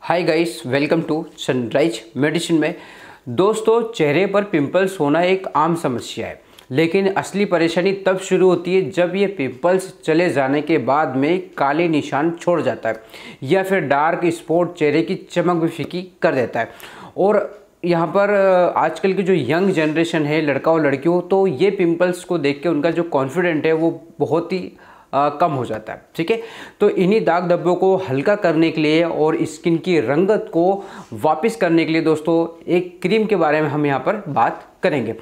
Hi guys, welcome to sunrise medicine में। दोस्तों, चेहरे पर पिंपल्स होना एक आम समस्या है, लेकिन असली परेशानी तब शुरू होती है जब ये पिंपल्स चले जाने के बाद में काले निशान छोड़ जाता है या फिर डार्क स्पॉट चेहरे की चमक भी फीकी कर देता है। और यहाँ पर आजकल की जो यंग जनरेशन है, लड़का और लड़की हो, तो ये पिंपल्स को देख के उनका जो कॉन्फिडेंट है वो बहुत ही कम हो जाता है। ठीक है, तो इन्हीं दाग धब्बों को हल्का करने के लिए और स्किन की रंगत को वापस करने के लिए दोस्तों एक क्रीम के बारे में हम यहाँ पर बात करेंगे।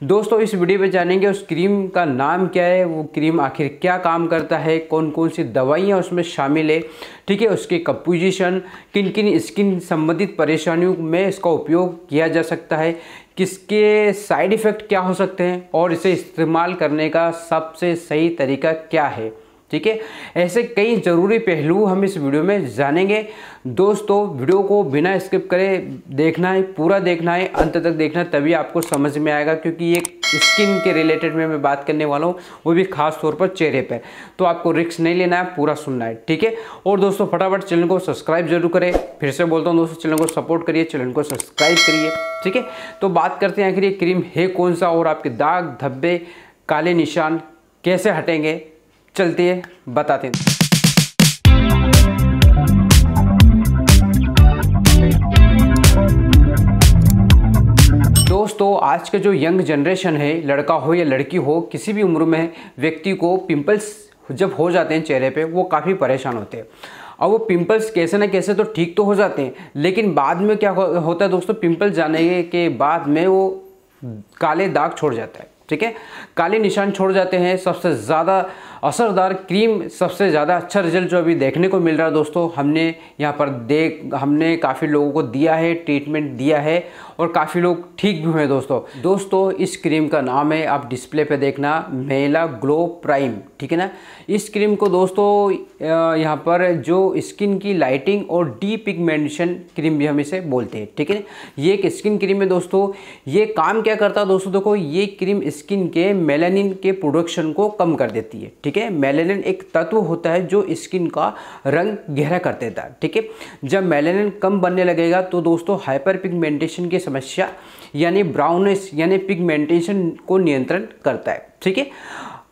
दोस्तों, इस वीडियो में जानेंगे उस क्रीम का नाम क्या है, वो क्रीम आखिर क्या काम करता है, कौन कौन सी दवाइयाँ उसमें शामिल है, ठीक है, उसकी कंपोजिशन, किन किन स्किन संबंधित परेशानियों में इसका उपयोग किया जा सकता है, किसके साइड इफ़ेक्ट क्या हो सकते हैं और इसे इस्तेमाल करने का सबसे सही तरीका क्या है। ठीक है, ऐसे कई ज़रूरी पहलू हम इस वीडियो में जानेंगे। दोस्तों, वीडियो को बिना स्किप करे देखना है, पूरा देखना है, अंत तक देखना है, तभी आपको समझ में आएगा, क्योंकि ये स्किन के रिलेटेड में मैं बात करने वाला हूँ, वो भी खास तौर पर चेहरे पे। तो आपको रिस्क नहीं लेना है, पूरा सुनना है। ठीक है, और दोस्तों फटाफट चैनल को सब्सक्राइब जरूर करें। फिर से बोलता हूँ दोस्तों, चैनल को सपोर्ट करिए, चैनल को सब्सक्राइब करिए। ठीक है, तो बात करते हैं आखिर ये क्रीम है कौन सा और आपके दाग धब्बे काले निशान कैसे हटेंगे। चलते हैं, बताते हैं। दोस्तों, आज का जो यंग जनरेशन है, लड़का हो या लड़की हो, किसी भी उम्र में व्यक्ति को पिंपल्स जब हो जाते हैं चेहरे पे, वो काफ़ी परेशान होते हैं। और वो पिंपल्स कैसे ना कैसे तो ठीक तो हो जाते हैं, लेकिन बाद में क्या होता है दोस्तों, पिंपल्स जाने के बाद में वो काले दाग छोड़ जाता है। ठीक है, काले निशान छोड़ जाते हैं। सबसे ज़्यादा असरदार क्रीम, सबसे ज़्यादा अच्छा रिजल्ट जो अभी देखने को मिल रहा है दोस्तों, हमने काफ़ी लोगों को दिया है, ट्रीटमेंट दिया है और काफ़ी लोग ठीक भी हुए दोस्तों। इस क्रीम का नाम है, आप डिस्प्ले पे देखना, मेला ग्लो प्राइम। ठीक है ना, इस क्रीम को दोस्तों यहाँ पर जो स्किन की लाइटिंग और डी पिगमेंटेशन क्रीम भी हम इसे बोलते हैं। ठीक है, ये एक स्किन क्रीम है दोस्तों। ये काम क्या करता है दोस्तों, देखो, ये क्रीम स्किन के मेलानिन के प्रोडक्शन को कम कर देती है। ठीक है, मेलानिन एक तत्व होता है जो स्किन का रंग गहरा कर देता है। ठीक है, जब मेलानिन कम बनने लगेगा तो दोस्तों हाइपर पिगमेंटेशन की समस्या यानी ब्राउनेस यानी पिगमेंटेशन को नियंत्रण करता है। ठीक है,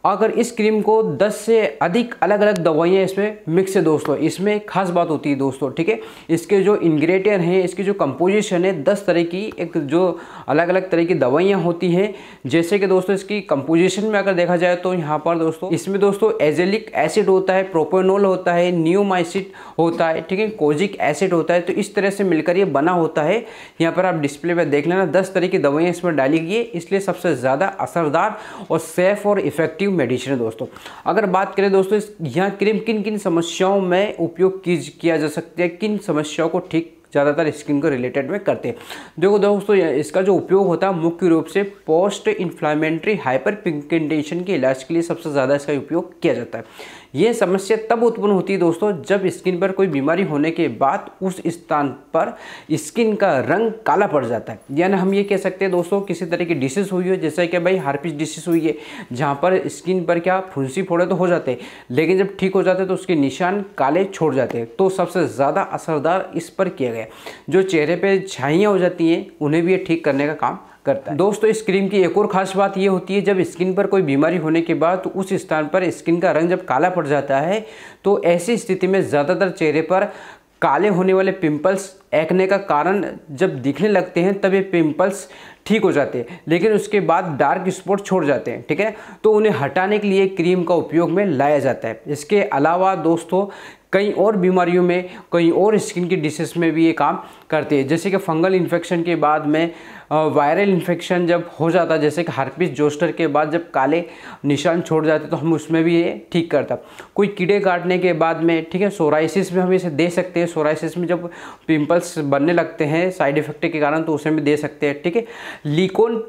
अगर इस क्रीम को 10 से अधिक अलग अलग दवाइयाँ इसमें मिक्स है दोस्तों। इसमें एक खास बात होती है दोस्तों, ठीक है, इसके जो इंग्रेडिएंट हैं, इसकी जो कंपोजिशन है, 10 तरह की एक जो अलग अलग तरह की दवाइयाँ होती हैं। जैसे कि दोस्तों इसकी कंपोजिशन में अगर देखा जाए तो यहाँ पर दोस्तों इसमें दोस्तों एजेलिक एसिड होता है, प्रोपेनॉल होता है, नियोमाइसिन होता है, ठीक है, कोजिक एसिड होता है। तो इस तरह से मिलकर ये बना होता है। यहाँ पर आप डिस्प्ले पर देख लेना, 10 तरह की दवाइयाँ इसमें डाली गई है, इसलिए सबसे ज़्यादा असरदार और सेफ और इफेक्टिव मेडिसिन है दोस्तों। अगर बात करें दोस्तों, यह क्रीम किन किन समस्याओं में उपयोग किया जा सकता है, किन समस्याओं को ठीक ज़्यादातर स्किन को रिलेटेड में करते हैं। देखो दोस्तों, इसका जो उपयोग होता है मुख्य रूप से पोस्ट इन्फ्लामेटरी हाइपर पिगमेंटेशन के इलाज के लिए सबसे ज़्यादा इसका उपयोग किया जाता है। यह समस्या तब उत्पन्न होती है दोस्तों जब स्किन पर कोई बीमारी होने के बाद उस स्थान पर स्किन का रंग काला पड़ जाता है। यानी हम ये कह सकते हैं दोस्तों, किसी तरह की डिसीज हुई हो, जैसे कि भाई हार्पिस डिसीज हुई है, जहाँ पर स्किन पर क्या फुंसी फोड़े तो हो जाते हैं, लेकिन जब ठीक हो जाते हैं तो उसके निशान काले छोड़ जाते हैं। तो सबसे ज़्यादा असरदार इस पर किया गया, जो चेहरे पे छाइयाँ हो जाती हैं उन्हें भी ये ठीक करने का काम करता है। दोस्तों, इस क्रीम की एक और खास बात ये होती है, जब स्किन पर कोई बीमारी होने के बाद तो उस स्थान पर स्किन का रंग जब काला पड़ जाता है, तो ऐसी स्थिति में ज़्यादातर चेहरे पर काले होने वाले पिंपल्स एक्ने का कारण जब दिखने लगते हैं तब ये पिंपल्स ठीक हो जाते हैं, लेकिन उसके बाद डार्क स्पॉट छोड़ जाते हैं। ठीक है, तो उन्हें हटाने के लिए क्रीम का उपयोग में लाया जाता है। इसके अलावा दोस्तों कई और बीमारियों में, कई और स्किन की डिसीज में भी ये काम करते हैं, जैसे कि फंगल इन्फेक्शन के बाद में, वायरल इन्फेक्शन जब हो जाता है, जैसे कि हार्पिस जोस्टर के बाद जब काले निशान छोड़ जाते तो हम उसमें भी ये ठीक करता। कोई कीड़े काटने के बाद में, ठीक है, सोराइसिस में हम इसे दे सकते हैं। सोराइसिस में जब पिंपल्स बनने लगते हैं साइड इफेक्ट के कारण, तो उसमें भी दे सकते हैं। ठीक है, लीकोन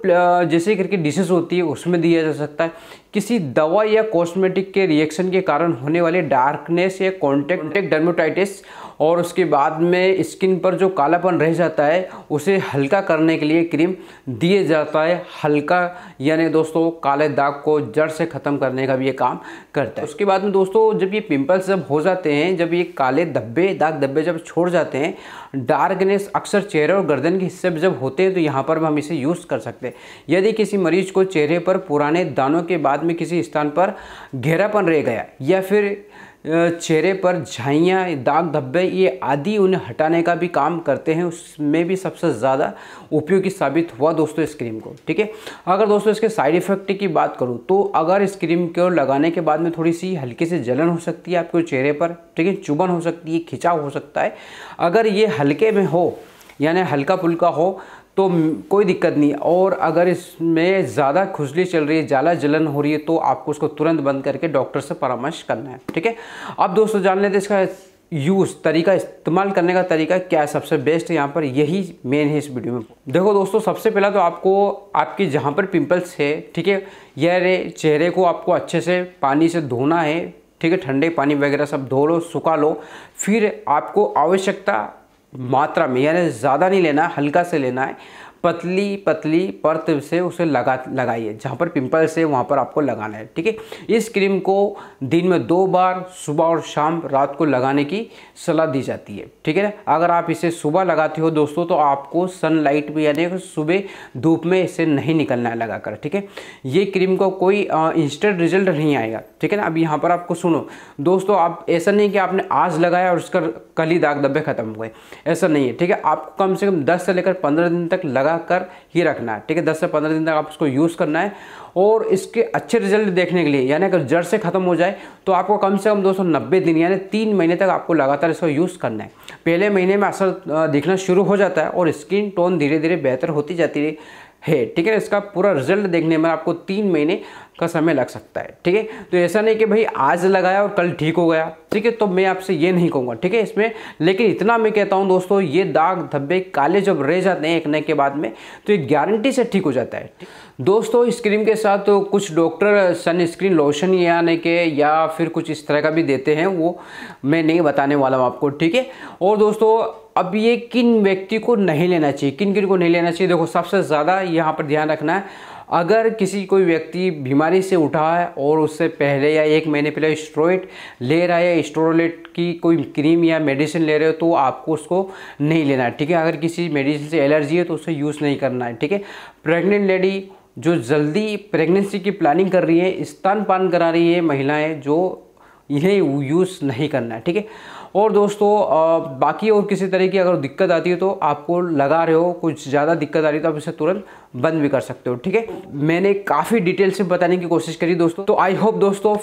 जैसे करके डिसीज होती है, उसमें दिया जा सकता है। किसी दवा या कॉस्मेटिक के रिएक्शन के कारण होने वाले डार्कनेस या कॉन्टैक्ट डर्मेटाइटिस और उसके बाद में स्किन पर जो कालापन रह जाता है उसे हल्का करने के लिए क्रीम दिया जाता है। हल्का यानी दोस्तों काले दाग को जड़ से ख़त्म करने का भी ये काम करता है। उसके बाद में दोस्तों जब ये पिंपल्स जब हो जाते हैं, जब ये काले धब्बे दाग धब्बे जब छोड़ जाते हैं, डार्कनेस अक्सर चेहरे और गर्दन के हिस्से पर जब होते हैं तो यहाँ पर हम इसे यूज़ कर सकते हैं। यदि किसी मरीज को चेहरे पर पुराने दानों के बाद में किसी स्थान पर घेरापन रह गया या फिर चेहरे पर झाइयाँ दाग धब्बे ये आदि उन्हें हटाने का भी काम करते हैं, उसमें भी सबसे ज़्यादा उपयोगी साबित हुआ दोस्तों इस क्रीम को। ठीक है, अगर दोस्तों इसके साइड इफ़ेक्ट की बात करूँ तो अगर इस क्रीम को लगाने के बाद में थोड़ी सी हल्की सी जलन हो सकती है आपके चेहरे पर, ठीक है, चुभन हो सकती है, खिंचाव हो सकता है। अगर ये हल्के में हो यानी हल्का फुल्का हो तो कोई दिक्कत नहीं। और अगर इसमें ज़्यादा खुजली चल रही है, ज़्यादा जलन हो रही है तो आपको उसको तुरंत बंद करके डॉक्टर से परामर्श करना है। ठीक है, अब दोस्तों जान लेते हैं इसका यूज़ तरीका, इस्तेमाल करने का तरीका क्या है, सबसे बेस्ट यहाँ पर यही मेन है इस वीडियो में। देखो दोस्तों, सबसे पहला तो आपको आपकी जहाँ पर पिंपल्स है, ठीक है, यह चेहरे को आपको अच्छे से पानी से धोना है। ठीक है, ठंडे पानी वगैरह सब धो लो, सुखा लो। फिर आपको आवश्यकता मात्रा में यानी ज़्यादा नहीं लेना, हल्का से लेना है, पतली पतली परत से उसे लगाइए। जहाँ पर पिंपल्स है वहाँ पर आपको लगाना है। ठीक है, इस क्रीम को दिन में 2 बार सुबह और शाम रात को लगाने की सलाह दी जाती है। ठीक है ना, अगर आप इसे सुबह लगाते हो दोस्तों तो आपको सनलाइट में यानी सुबह धूप में इसे नहीं निकलना है लगाकर। ठीक है, ये क्रीम को कोई इंस्टेंट रिजल्ट नहीं आएगा। ठीक है ना, अब यहाँ पर आपको सुनो दोस्तों, आप ऐसा नहीं कि आपने आज लगाया और उसका कल ही दाग धब्बे खत्म हो गए, ऐसा नहीं है। ठीक है, आपको कम से कम 10 से लेकर 15 दिन तक लगा कर ही रखना है। ठीक है, 10 से 15 दिन तक आप उसको यूज़ करना है। और इसके अच्छे रिजल्ट देखने के लिए यानी अगर जड़ से ख़त्म हो जाए तो आपको कम से कम 290 दिन यानी 3 महीने तक आपको लगातार इसको यूज़ करना है। पहले महीने में असर दिखना शुरू हो जाता है और स्किन टोन धीरे धीरे बेहतर होती जाती है। ठीक है, इसका पूरा रिजल्ट देखने में आपको 3 महीने का समय लग सकता है। ठीक है, तो ऐसा नहीं कि भाई आज लगाया और कल ठीक हो गया। ठीक है, तो मैं आपसे ये नहीं कहूँगा। ठीक है, इसमें लेकिन इतना मैं कहता हूँ दोस्तों, ये दाग धब्बे काले जब रह जाते हैं एक नए के बाद में तो ये गारंटी से ठीक हो जाता है। दोस्तों इस क्रीम के साथ तो कुछ डॉक्टर सनस्क्रीन लोशन यानी के या फिर कुछ इस तरह का भी देते हैं, वो मैं नहीं बताने वाला हूँ आपको। ठीक है, और दोस्तों अब ये किन व्यक्ति को नहीं लेना चाहिए, किन किन को नहीं लेना चाहिए, देखो सबसे ज़्यादा यहाँ पर ध्यान रखना है। अगर किसी कोई व्यक्ति बीमारी से उठा है और उससे पहले या 1 महीने पहले स्टेरॉइड ले रहा है या स्टेरॉइड की कोई क्रीम या मेडिसिन ले रहे हो तो आपको उसको नहीं लेना है। ठीक है, अगर किसी मेडिसिन से एलर्जी है तो उसे यूज़ नहीं करना है। ठीक है, प्रेग्नेंट लेडी जो जल्दी प्रेगनेंसी की प्लानिंग कर रही है, स्तनपान करा रही है महिलाएं, जो इन्हें यूज़ नहीं करना है। ठीक है, और दोस्तों बाकी और किसी तरह की अगर दिक्कत आती है तो आपको लगा रहे हो, कुछ ज़्यादा दिक्कत आ रही है तो आप इसे तुरंत बंद भी कर सकते हो। ठीक है, मैंने काफ़ी डिटेल से बताने की कोशिश करी दोस्तों, तो आई होप दोस्तों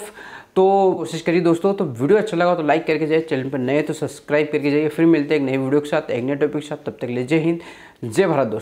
कोशिश करी दोस्तों। तो वीडियो अच्छा लगा तो लाइक करके जाइए, चैनल पर नए तो सब्सक्राइब करके जाइए। फिर मिलते हैं एक नई वीडियो के साथ, एक नए टॉपिक के साथ। तब तक के लिए जय हिंद, जय भारत दोस्तों।